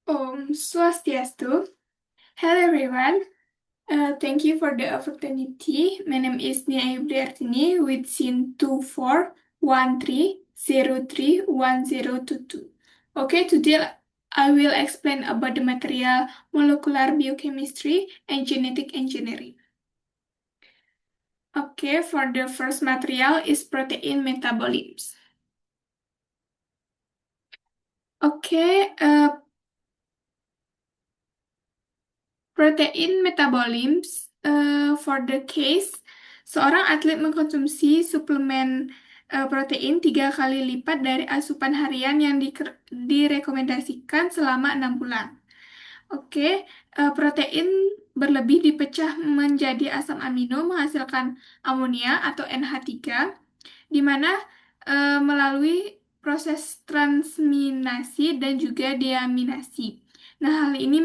Om Swastiastu. Hello everyone. Thank you for the opportunity. My name is Nia Yubriartini with SIN 2413031022. Okay, today I will explain about the material molecular biochemistry and genetic engineering. Okay, for the first material is protein metabolism. Okay, protein metabolism, for the case, seorang atlet mengkonsumsi suplemen protein 3 kali lipat dari asupan harian yang direkomendasikan selama 6 bulan. Oke, protein berlebih dipecah menjadi asam amino menghasilkan amonia atau NH3, di mana melalui proses transminasi dan juga deaminasi. Nah, hal ini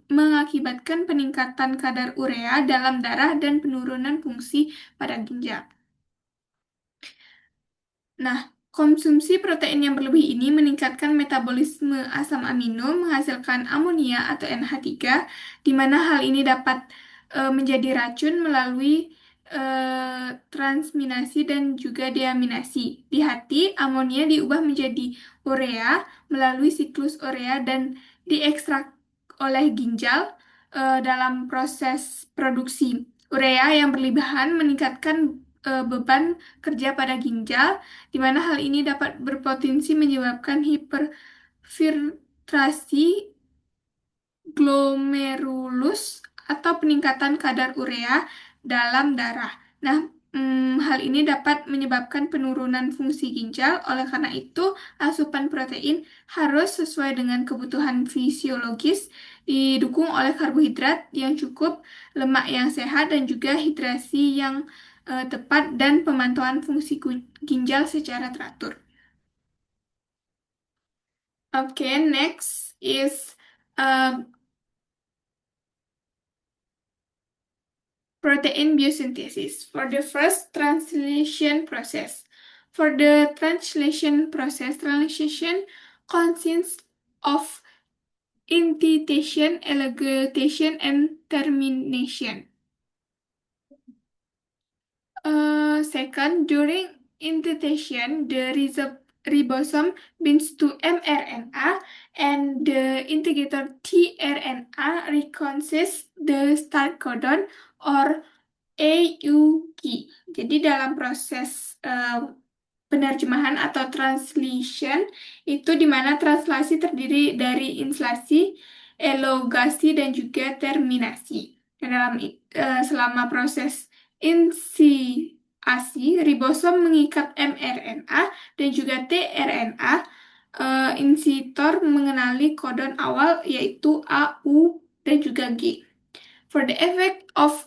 mengakibatkan peningkatan kadar urea dalam darah dan penurunan fungsi pada ginjal. Nah, konsumsi protein yang berlebih ini meningkatkan metabolisme asam amino menghasilkan amonia atau NH3, di mana hal ini dapat menjadi racun melalui transminasi dan juga deaminasi. Di hati, amonia diubah menjadi urea melalui siklus urea dan diekstrak oleh ginjal dalam proses produksi. Urea yang berlebihan meningkatkan beban kerja pada ginjal, di mana hal ini dapat berpotensi menyebabkan hiperfiltrasi glomerulus atau peningkatan kadar urea dalam darah. Nah, hal ini dapat menyebabkan penurunan fungsi ginjal. Oleh karena itu, asupan protein harus sesuai dengan kebutuhan fisiologis, didukung oleh karbohidrat yang cukup, lemak yang sehat, dan juga hidrasi yang tepat dan pemantauan fungsi ginjal secara teratur. Okay, next is um, protein biosynthesis for the first translation process. For the translation process, translation consists of initiation, elongation, and termination. Second, during integration, the ribosome binds to mRNA, and the integrator tRNA reconciles the start codon or AUG. Jadi dalam proses penerjemahan atau translation itu di mana translasi terdiri dari inslasi, elongasi, dan juga terminasi. Dan selama proses inisiasi, ribosom mengikat mRNA dan juga tRNA. Insitor mengenali kodon awal yaitu A, U, dan juga G. For the effect of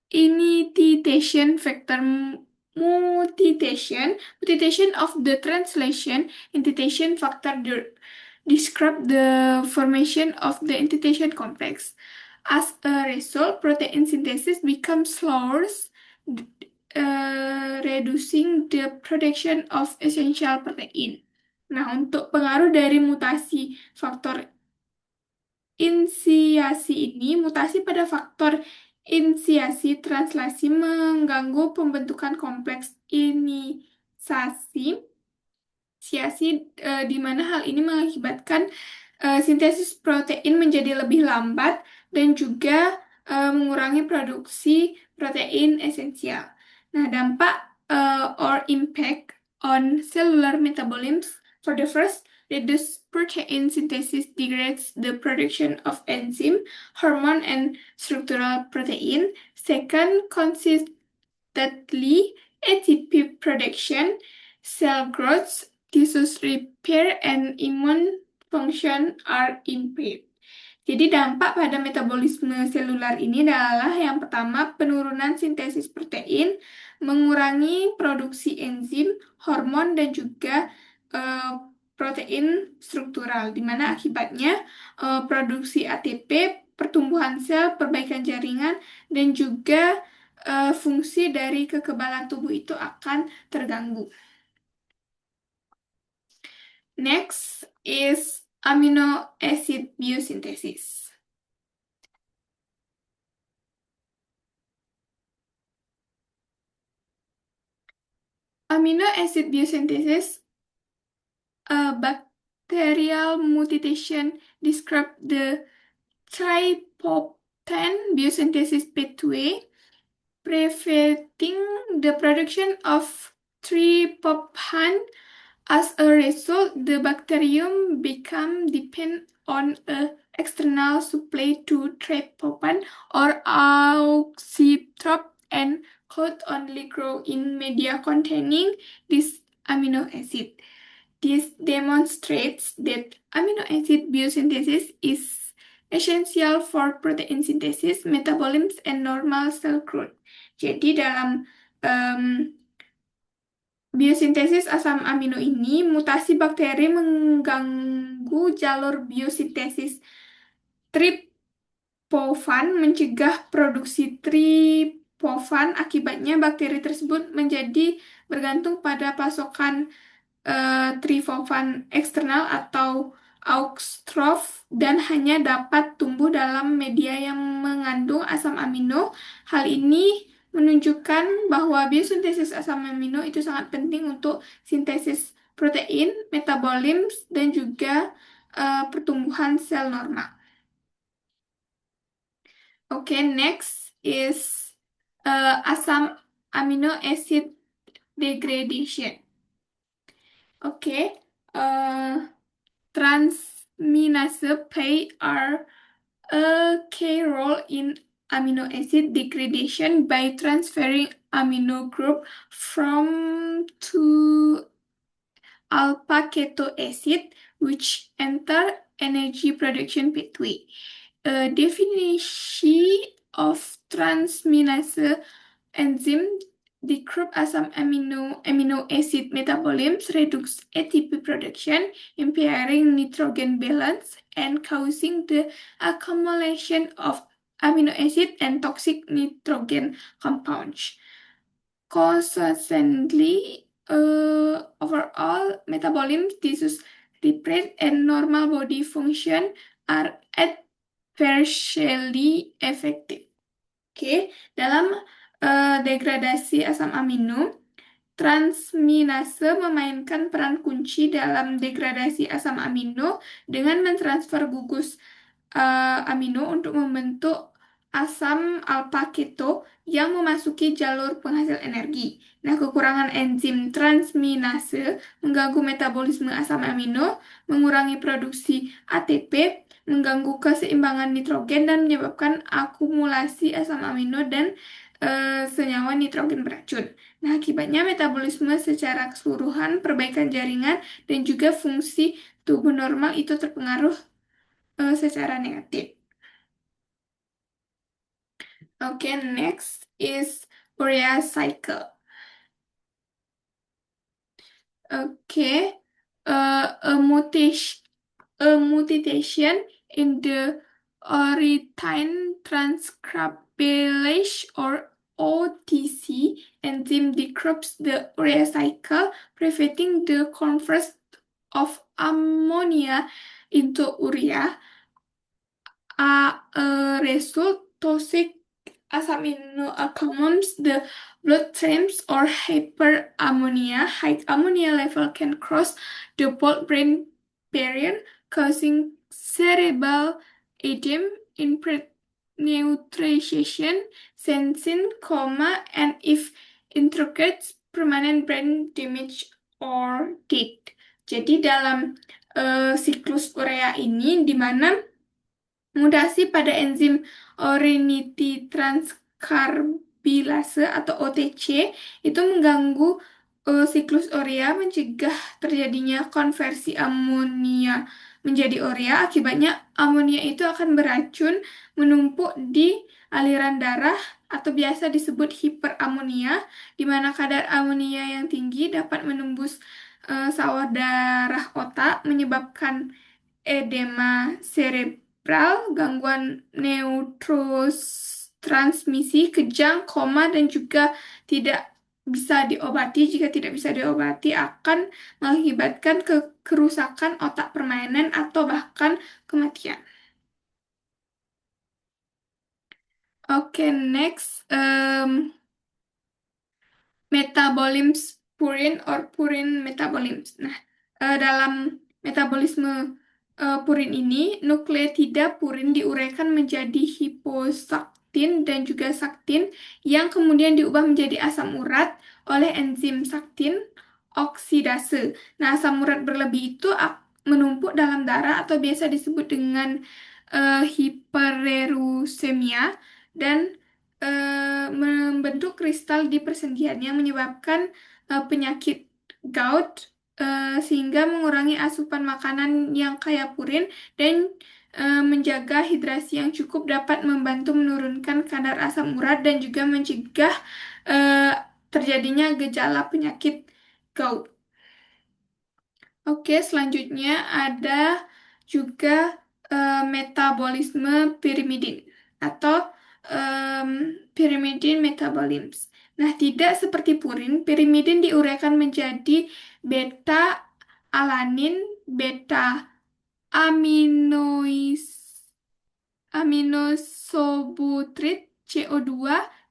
initiation factor mutation of the translation, initiation factor describe the formation of the initiation complex. As a result, protein synthesis becomes slower, reducing the production of essential protein. Nah, untuk pengaruh dari mutasi faktor inisiasi ini, mutasi pada faktor inisiasi translasi mengganggu pembentukan kompleks inisiasi, di mana hal ini mengakibatkan sintesis protein menjadi lebih lambat dan juga mengurangi produksi protein esensial. Nah, dampak or impact on cellular metabolism for the first, reduced protein synthesis degrades the production of enzyme, hormone, and structural protein. Second, consistently ATP production, cell growth, tissues repair, and immune function are impaired. Jadi dampak pada metabolisme selular ini adalah yang pertama, penurunan sintesis protein, mengurangi produksi enzim, hormon, dan juga protein struktural, di mana akibatnya produksi ATP, pertumbuhan sel, perbaikan jaringan, dan juga fungsi dari kekebalan tubuh itu akan terganggu. Next is amino acid biosynthesis. Amino acid biosynthesis, a bacterial mutation, describe the tryptophan biosynthesis pathway, preventing the production of tryptophan. As a result, the bacterium become dependent on a external supply to tryptophan or auxitrop and could only grow in media containing this amino acid. This demonstrates that amino acid biosynthesis is essential for protein synthesis, metabolism, and normal cell growth. Jadi dalam em, biosintesis asam amino ini, mutasi bakteri mengganggu jalur biosintesis triptofan, mencegah produksi triptofan. Akibatnya, bakteri tersebut menjadi bergantung pada pasokan triptofan eksternal atau auxtrof dan hanya dapat tumbuh dalam media yang mengandung asam amino. Hal ini menunjukkan bahwa biosintesis asam amino itu sangat penting untuk sintesis protein, metabolisme, dan juga pertumbuhan sel normal. Oke, next is asam amino acid degradation. Oke, transminase play a key role in amino acid degradation by transferring amino group from two alpha keto acid, which enter energy production pathway. A definition of transminase enzyme decrease asam amino acid metabolism, reduce ATP production, impairing nitrogen balance, and causing the accumulation of amino acid and toxic nitrogen compounds. Consequently, overall metabolism, disease repair, and normal body function are adversely affected. Oke, dalam degradasi asam amino, transminase memainkan peran kunci dalam degradasi asam amino dengan mentransfer gugus amino untuk membentuk asam alpha keto yang memasuki jalur penghasil energi. Nah, kekurangan enzim transminase mengganggu metabolisme asam amino, mengurangi produksi ATP, mengganggu keseimbangan nitrogen, dan menyebabkan akumulasi asam amino dan senyawa nitrogen beracun. Nah, akibatnya metabolisme secara keseluruhan, perbaikan jaringan, dan juga fungsi tubuh normal itu terpengaruh secara negatif. Okay, next is urea cycle. Okay, a mutation in the ornithine transcriptase or OTC enzyme disrupts the urea cycle, preventing the conversion of ammonia into urea. A result, toxic asamino accumulates the bloodstreams or hyperammonia. High ammonia level can cross the blood-brain barrier, causing cerebral edema, impaired nutrition, sensing, coma, and if intricate, permanent brain damage or death. Jadi dalam siklus urea ini, di mana mutasi pada enzim ornithine transcarbylase atau OTC itu mengganggu siklus urea, mencegah terjadinya konversi amonia menjadi urea. Akibatnya amonia itu akan beracun, menumpuk di aliran darah atau biasa disebut hiperamonia, di mana kadar amonia yang tinggi dapat menembus sawah darah otak, menyebabkan edema cerebral, gangguan neurotransmisi, kejang, koma, dan juga tidak bisa diobati, jika tidak bisa diobati akan mengakibatkan kerusakan otak permanen atau bahkan kematian. Oke, next. Metabolisme purin or purin metabolisme. Nah, dalam metabolisme purin ini, nukleotida purin diuraikan menjadi hiposaktin dan juga saktin yang kemudian diubah menjadi asam urat oleh enzim saktin oksidase. Nah, asam urat berlebih itu menumpuk dalam darah atau biasa disebut dengan hiperuremia dan membentuk kristal di persendian yang menyebabkan penyakit gout sehingga mengurangi asupan makanan yang kaya purin dan menjaga hidrasi yang cukup dapat membantu menurunkan kadar asam urat dan juga mencegah eh, terjadinya gejala penyakit gout. Oke, selanjutnya ada juga metabolisme pirimidin atau em, pyrimidine metabolism. Nah, tidak seperti purin, pirimidin diuraikan menjadi beta alanin, beta aminois aminosobutrit, CO2,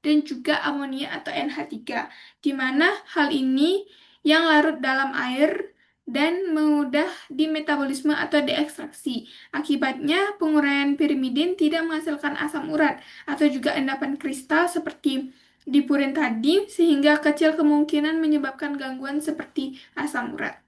dan juga amonia atau NH3, di mana hal ini yang larut dalam air dan mudah dimetabolisme atau diekstraksi. Akibatnya, penguraian pirimidin tidak menghasilkan asam urat atau juga endapan kristal seperti di purin tadi, sehingga kecil kemungkinan menyebabkan gangguan seperti asam urat.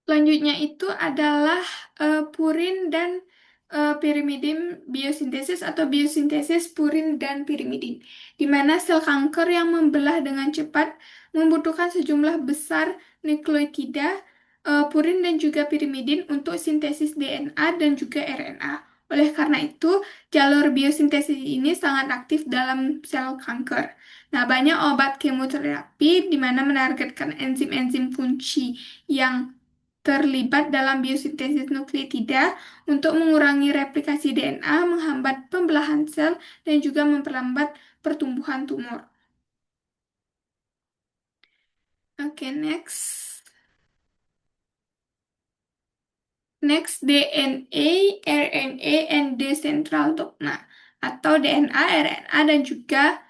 Selanjutnya itu adalah purin dan pirimidin biosintesis atau biosintesis purin dan pirimidin, di mana sel kanker yang membelah dengan cepat membutuhkan sejumlah besar nukleotida purin dan juga pirimidin untuk sintesis DNA dan juga RNA. Oleh karena itu, jalur biosintesis ini sangat aktif dalam sel kanker. Nah, banyak obat kemoterapi di mana menargetkan enzim-enzim kunci yang terlibat dalam biosintesis nukleotida untuk mengurangi replikasi DNA, menghambat pembelahan sel, dan juga memperlambat pertumbuhan tumor. Oke, next. Next, DNA, RNA, and decentral dogma atau DNA, RNA, dan juga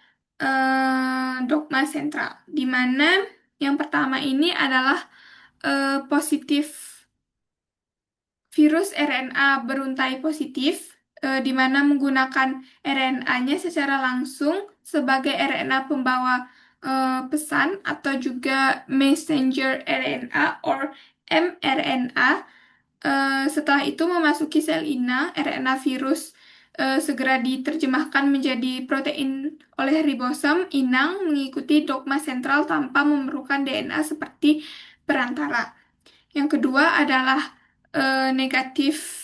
dogma sentral. Di mana yang pertama ini adalah positif virus RNA beruntai positif, di mana menggunakan RNA-nya secara langsung sebagai RNA pembawa pesan atau juga messenger RNA or mRNA. Setelah itu memasuki sel inang, RNA virus segera diterjemahkan menjadi protein oleh ribosom inang mengikuti dogma sentral tanpa memerlukan DNA seperti perantara. Yang kedua adalah negatif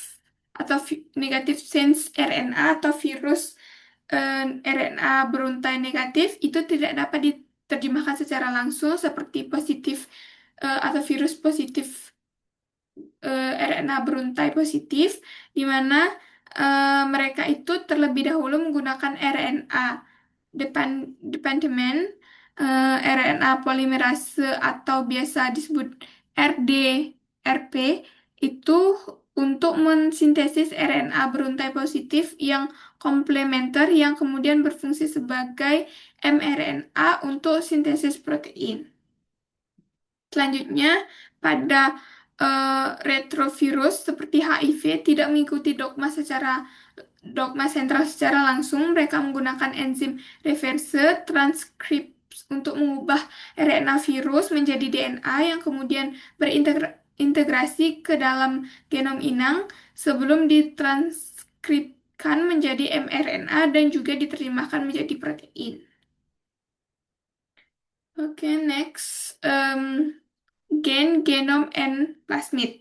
atau negatif sense RNA atau virus RNA beruntai negatif itu tidak dapat diterjemahkan secara langsung seperti positif atau virus positif RNA beruntai positif, di mana mereka itu terlebih dahulu menggunakan RNA dependent RNA polimerase atau biasa disebut RDRP itu untuk mensintesis RNA beruntai positif yang komplementer yang kemudian berfungsi sebagai mRNA untuk sintesis protein. Selanjutnya, pada retrovirus seperti HIV tidak mengikuti dogma sentral secara langsung. Mereka menggunakan enzim reverse transcripts untuk mengubah RNA virus menjadi DNA yang kemudian berintegrasi ke dalam genom inang sebelum ditranskripsikan menjadi mRNA dan juga diterjemahkan menjadi protein. Oke, next. Gen, genom, and plasmid.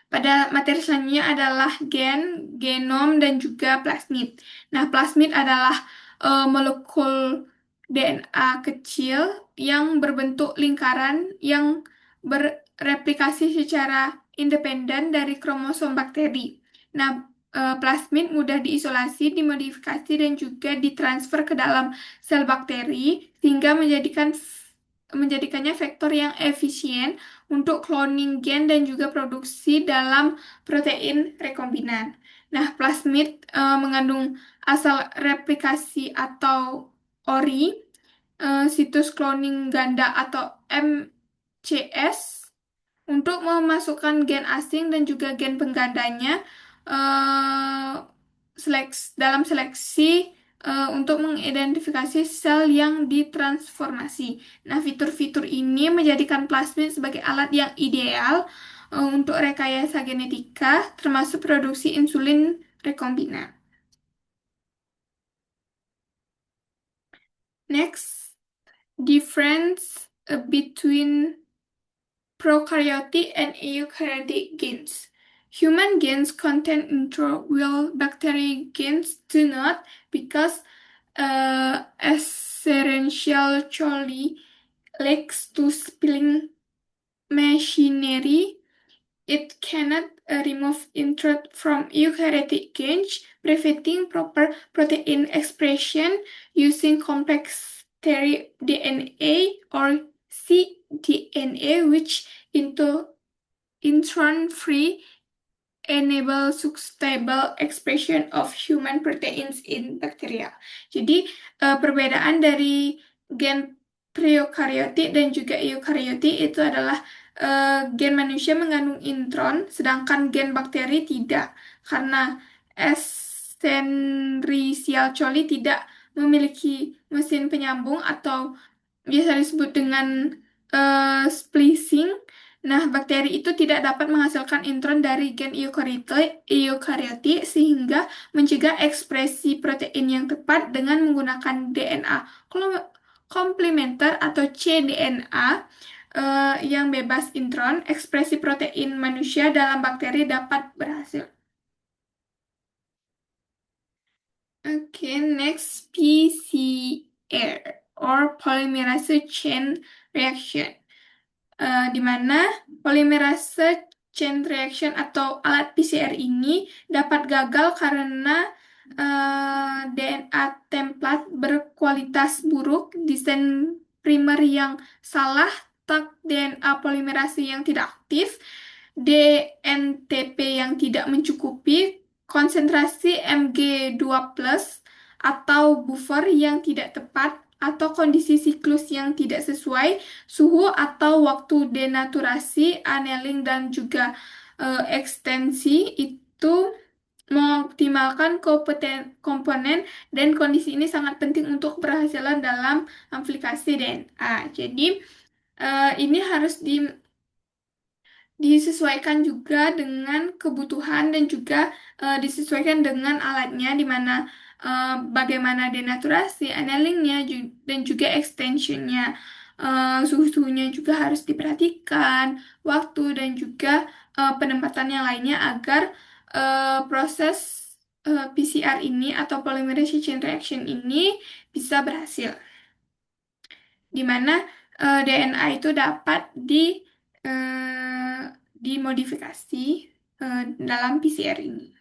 Pada materi selanjutnya adalah gen, genom, dan juga plasmid. Nah, plasmid adalah molekul DNA kecil yang berbentuk lingkaran yang bereplikasi secara independen dari kromosom bakteri. Nah, plasmid mudah diisolasi, dimodifikasi, dan juga ditransfer ke dalam sel bakteri sehingga menjadikannya vektor yang efisien untuk cloning gen dan juga produksi dalam protein rekombinan. Nah, plasmid mengandung asal replikasi atau ORI, situs cloning ganda atau MCS untuk memasukkan gen asing dan juga gen penggandanya eh, dalam seleksi untuk mengidentifikasi sel yang ditransformasi. Nah, fitur-fitur ini menjadikan plasmid sebagai alat yang ideal untuk rekayasa genetika, termasuk produksi insulin rekombinan. Next, difference between prokaryotic and eukaryotic genes. Human genes contain intro, while bacteria genes do not, because essentially leads to spilling machinery. It cannot remove intrude from eukaryotic genes, preventing proper protein expression using complex DNA or cDNA, which into intron-free enable sustainable expression of human proteins in bacteria. Jadi, perbedaan dari gen prokaryotik dan juga eukaryotik itu adalah gen manusia mengandung intron, sedangkan gen bakteri tidak, karena Escherichia coli tidak memiliki mesin penyambung atau biasa disebut dengan splicing. Nah, bakteri itu tidak dapat menghasilkan intron dari gen eukaryotik sehingga mencegah ekspresi protein yang tepat dengan menggunakan DNA komplementer atau cDNA yang bebas intron. Ekspresi protein manusia dalam bakteri dapat berhasil. Okay, next PCR or polymerase chain reaction. Di mana polymerase chain reaction atau alat PCR ini dapat gagal karena DNA template berkualitas buruk, desain primer yang salah, tak DNA polimerase yang tidak aktif, DNTP yang tidak mencukupi, konsentrasi Mg2+ atau buffer yang tidak tepat, atau kondisi siklus yang tidak sesuai, suhu atau waktu denaturasi, annealing, dan juga ekstensi itu mengoptimalkan komponen dan kondisi ini sangat penting untuk keberhasilan dalam aplikasi DNA. Jadi, ini harus disesuaikan juga dengan kebutuhan dan juga disesuaikan dengan alatnya, di mana bagaimana denaturasi, annulingnya, dan juga extensionnya. Suhunya juga harus diperhatikan, waktu dan juga penempatan yang lainnya agar proses PCR ini atau polymerase chain reaction ini bisa berhasil, di mana DNA itu dapat dimodifikasi dalam PCR ini.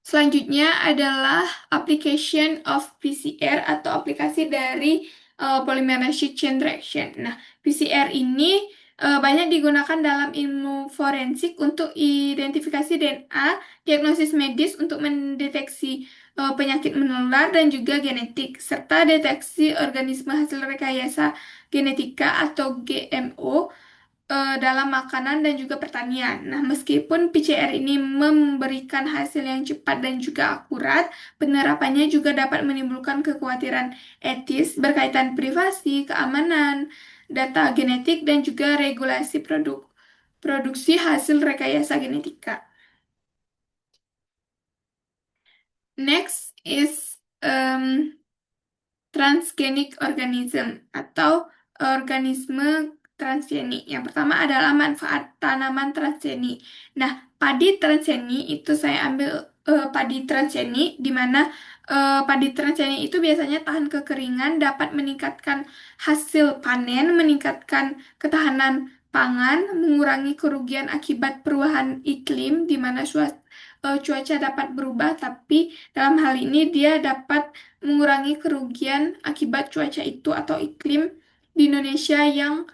Selanjutnya adalah application of PCR atau aplikasi dari polymerase chain reaction. Nah, PCR ini banyak digunakan dalam ilmu forensik untuk identifikasi DNA, diagnosis medis untuk mendeteksi penyakit menular dan juga genetik, serta deteksi organisme hasil rekayasa genetika atau GMO dalam makanan dan juga pertanian. Nah, meskipun PCR ini memberikan hasil yang cepat dan juga akurat, penerapannya juga dapat menimbulkan kekhawatiran etis berkaitan privasi, keamanan, data genetik, dan juga regulasi produksi hasil rekayasa genetika. Next is transgenic organism atau organisme transgeni. Yang pertama adalah manfaat tanaman transgeni. Nah, padi transgeni itu saya ambil padi transgeni di mana padi transgeni itu biasanya tahan kekeringan, dapat meningkatkan hasil panen, meningkatkan ketahanan pangan, mengurangi kerugian akibat perubahan iklim di mana cuaca dapat berubah, tapi dalam hal ini dia dapat mengurangi kerugian akibat cuaca itu atau iklim di Indonesia yang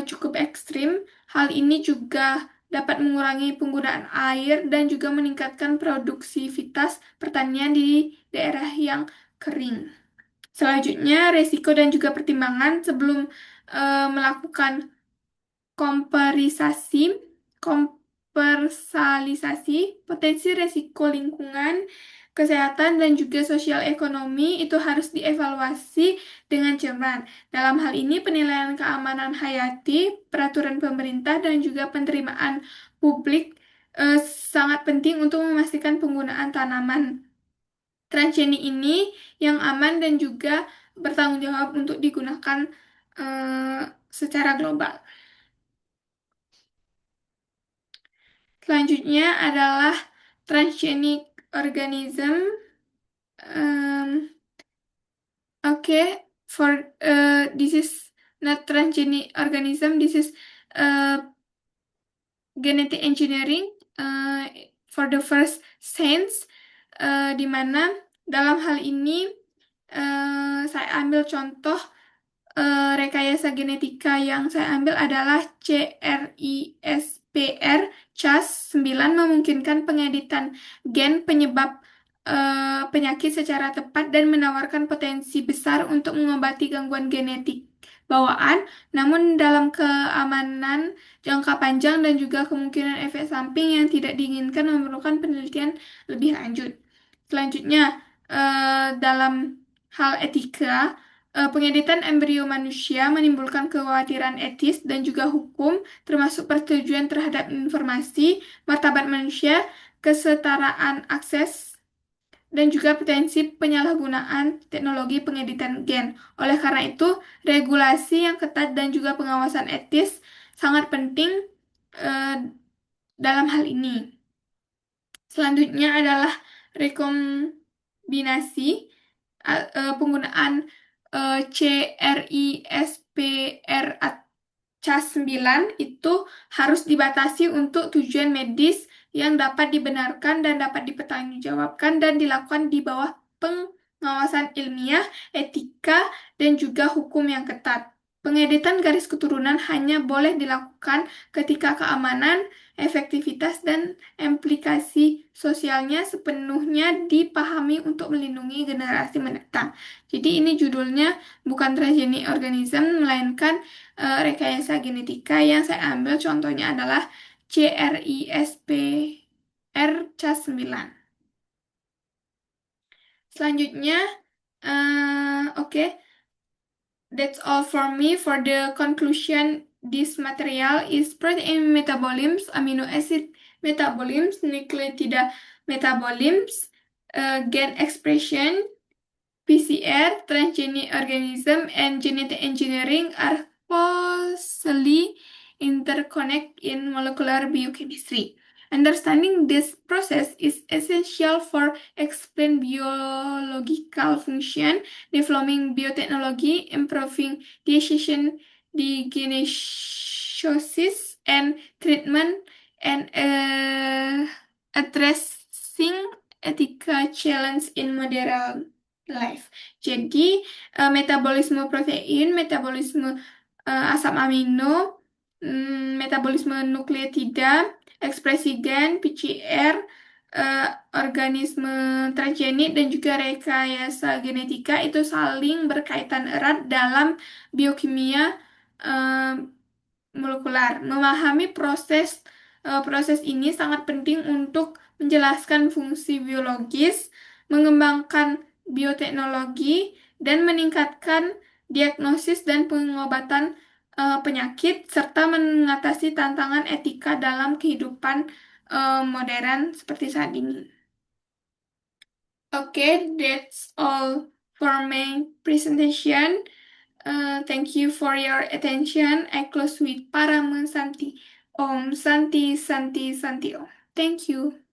cukup ekstrim. Hal ini juga dapat mengurangi penggunaan air dan juga meningkatkan produktivitas pertanian di daerah yang kering. Selanjutnya, resiko dan juga pertimbangan sebelum melakukan komperisasi, kompersalisasi, potensi resiko lingkungan, kesehatan, dan juga sosial ekonomi itu harus dievaluasi dengan cermat. Dalam hal ini, penilaian keamanan hayati, peraturan pemerintah, dan juga penerimaan publik eh, sangat penting untuk memastikan penggunaan tanaman transgeni ini yang aman dan juga bertanggung jawab untuk digunakan eh, secara global. Selanjutnya adalah transgenic organism. Um, okay, for this is not transgenic organism. This is uh, genetic engineering for the first sense, di mana dalam hal ini saya ambil contoh rekayasa genetika yang saya ambil adalah CRISPR Cas9 memungkinkan pengeditan gen penyebab penyakit secara tepat dan menawarkan potensi besar untuk mengobati gangguan genetik bawaan, namun dalam keamanan jangka panjang dan juga kemungkinan efek samping yang tidak diinginkan memerlukan penelitian lebih lanjut. Selanjutnya, dalam hal etika, pengeditan embrio manusia menimbulkan kekhawatiran etis dan juga hukum, termasuk persetujuan terhadap informasi, martabat manusia, kesetaraan akses, dan juga potensi penyalahgunaan teknologi pengeditan gen. Oleh karena itu, regulasi yang ketat dan juga pengawasan etis sangat penting eh, dalam hal ini. Selanjutnya adalah rekombinasi penggunaan CRISPR Cas9 itu harus dibatasi untuk tujuan medis yang dapat dibenarkan dan dapat dipertanggungjawabkan dan dilakukan di bawah pengawasan ilmiah, etika, dan juga hukum yang ketat. Pengeditan garis keturunan hanya boleh dilakukan ketika keamanan, efektivitas, dan implikasi sosialnya sepenuhnya dipahami untuk melindungi generasi mendatang. Jadi ini judulnya bukan transgenic organism, melainkan rekayasa genetika yang saya ambil contohnya adalah CRISPR Cas9. Selanjutnya, oke, that's all for me. For the conclusion, this material is protein metabolisms, amino acid metabolisms, nucleotide metabolisms, gen expression, PCR, transgenic organism, and genetic engineering are closely interconnected in molecular biochemistry. Understanding this process is essential for explain biological function, developing biotechnology, improving decision diagnosis and treatment, and addressing ethical challenge in modern life. Jadi, metabolisme protein, metabolisme asam amino, metabolisme nukleotida, ekspresi gen, PCR, organisme transgenik, dan juga rekayasa genetika itu saling berkaitan erat dalam biokimia eh, molekular. Memahami proses ini sangat penting untuk menjelaskan fungsi biologis, mengembangkan bioteknologi, dan meningkatkan diagnosis dan pengobatan penyakit, serta mengatasi tantangan etika dalam kehidupan modern seperti saat ini. Okay, that's all for my presentation. Thank you for your attention. I close with Parama Santi. Om Santi Santi Santi Om. Thank you.